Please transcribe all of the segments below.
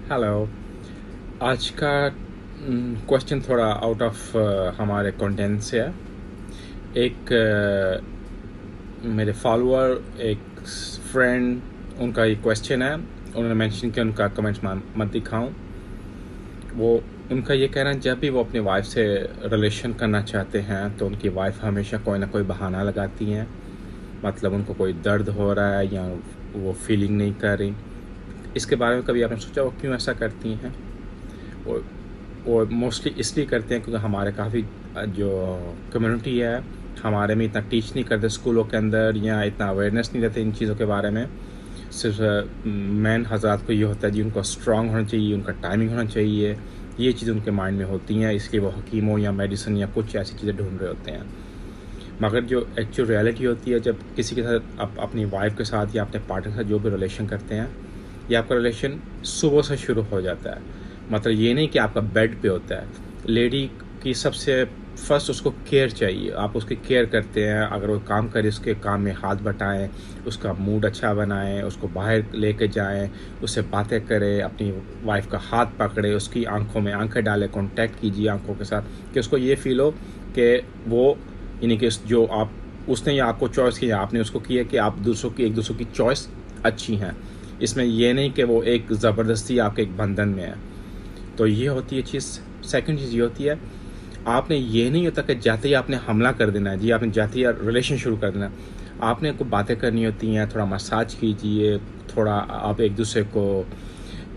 Hello. आज का question थोड़ा आउट ऑफ हमारे कंटेंट से है। एक मेरे फॉलोअर, एक फ्रेंड, उनका ये क्वेश्चन है। उन्होंने मेंशन किया उनका कमेंट्स मत दिखाऊं। वो उनका ये कहना है जब भी वो अपनी वाइफ से रिलेशन करना चाहते हैं तो उनकी वाइफ हमेशा कोई ना कोई बहाना लगाती हैं। मतलब उनको कोई दर्द हो रहा है या वो फीलिंग नहीं कर रही। इसके बारे में कभी आपने सोचा वो क्यों ऐसा करती हैं? और मोस्टली इसलिए करते हैं क्योंकि हमारे काफ़ी जो कम्युनिटी है हमारे में इतना टीच नहीं करते स्कूलों के अंदर, या इतना अवेयरनेस नहीं रहते इन चीज़ों के बारे में। सिर्फ मैन हजरात को ये होता है जी उनको स्ट्रांग होना चाहिए, उनका टाइमिंग होना चाहिए, ये चीज़ उनके माइंड में होती हैं, इसलिए वो हकीमों या मेडिसिन या कुछ ऐसी चीज़ें ढूंढ रहे होते हैं। मगर जो एक्चुअल रियलिटी होती है, जब किसी के साथ आप अपनी वाइफ के साथ या अपने पार्टनर के साथ जो भी रिलेशन करते हैं, ये आपका रिलेशन सुबह से शुरू हो जाता है। मतलब ये नहीं कि आपका बेड पे होता है। लेडी की सबसे फर्स्ट उसको केयर चाहिए, आप उसकी केयर करते हैं। अगर वो काम करे उसके काम में हाथ बटाएं, उसका मूड अच्छा बनाएं, उसको बाहर लेके जाएं, उससे बातें करें, अपनी वाइफ का हाथ पकड़े, उसकी आंखों में आंखें डालें, कांटेक्ट कीजिए आंखों के साथ कि उसको ये फील हो कि वो यानी कि जो आप उसने या आपको चॉइस की या आपने उसको किया कि आप दूसरों की एक दूसरों की चॉइस अच्छी हैं। इसमें यह नहीं कि वो एक ज़बरदस्ती आपके एक बंधन में है। तो ये होती है चीज़। सेकंड चीज़ ये होती है, आपने ये नहीं होता कि जाते ही आपने हमला कर देना है जी, आपने जाते ही रिलेशन शुरू कर देना है। आपने को बातें करनी होती हैं, थोड़ा मसाज कीजिए, थोड़ा आप एक दूसरे को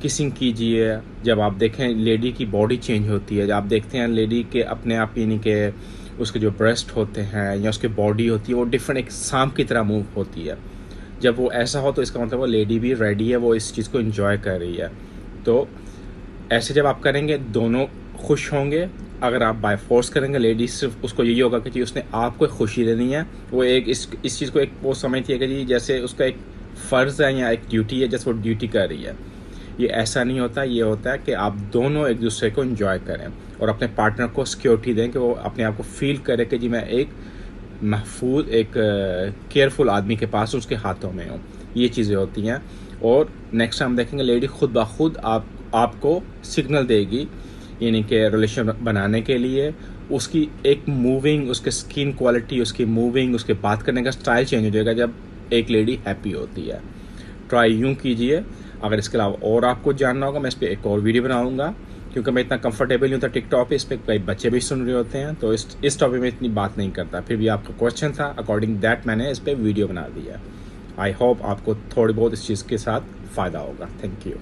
किसिंग कीजिए। जब आप देखें लेडी की बॉडी चेंज होती है, जब आप देखते हैं लेडी के अपने आप यानी कि उसके जो ब्रेस्ट होते हैं या उसकी बॉडी होती है वो डिफरेंट एक सांप की तरह मूव होती है। जब वो ऐसा हो तो इसका मतलब वो लेडी भी रेडी है, वो इस चीज़ को एंजॉय कर रही है। तो ऐसे जब आप करेंगे दोनों खुश होंगे। अगर आप बाय फोर्स करेंगे, लेडी सिर्फ उसको यही होगा कि जी उसने आपको खुशी देनी है। वो एक इस चीज़ को एक वो समझती है कि जी जैसे उसका एक फ़र्ज़ है या एक ड्यूटी है, जैसे वो ड्यूटी कर रही है। ये ऐसा नहीं होता। ये होता है कि आप दोनों एक दूसरे को एंजॉय करें और अपने पार्टनर को सिक्योरिटी दें कि वो अपने आप को फील करे कि जी मैं एक महफूज, एक केयरफुल आदमी के पास उसके हाथों में हूँ। ये चीज़ें होती हैं। और नेक्स्ट टाइम देखेंगे लेडी खुद ब खुद आपको सिग्नल देगी, यानी कि रिलेशन बनाने के लिए। उसकी एक मूविंग, उसके स्किन क्वालिटी, उसकी मूविंग, उसके बात करने का स्टाइल चेंज हो जाएगा जब एक लेडी हैप्पी होती है। ट्राई यूँ कीजिए। अगर इसके अलावा और आपको जानना होगा मैं इस पर एक और वीडियो बनाऊंगा, क्योंकि मैं इतना कंफर्टेबल नहीं होता टिकटॉक पे। इस पर कई बच्चे भी सुन रहे होते हैं, तो इस टॉपिक में इतनी बात नहीं करता। फिर भी आपका क्वेश्चन था, अकॉर्डिंग दैट मैंने इस पर वीडियो बना दिया। आई होप आपको थोड़ी बहुत इस चीज़ के साथ फ़ायदा होगा। Thank you.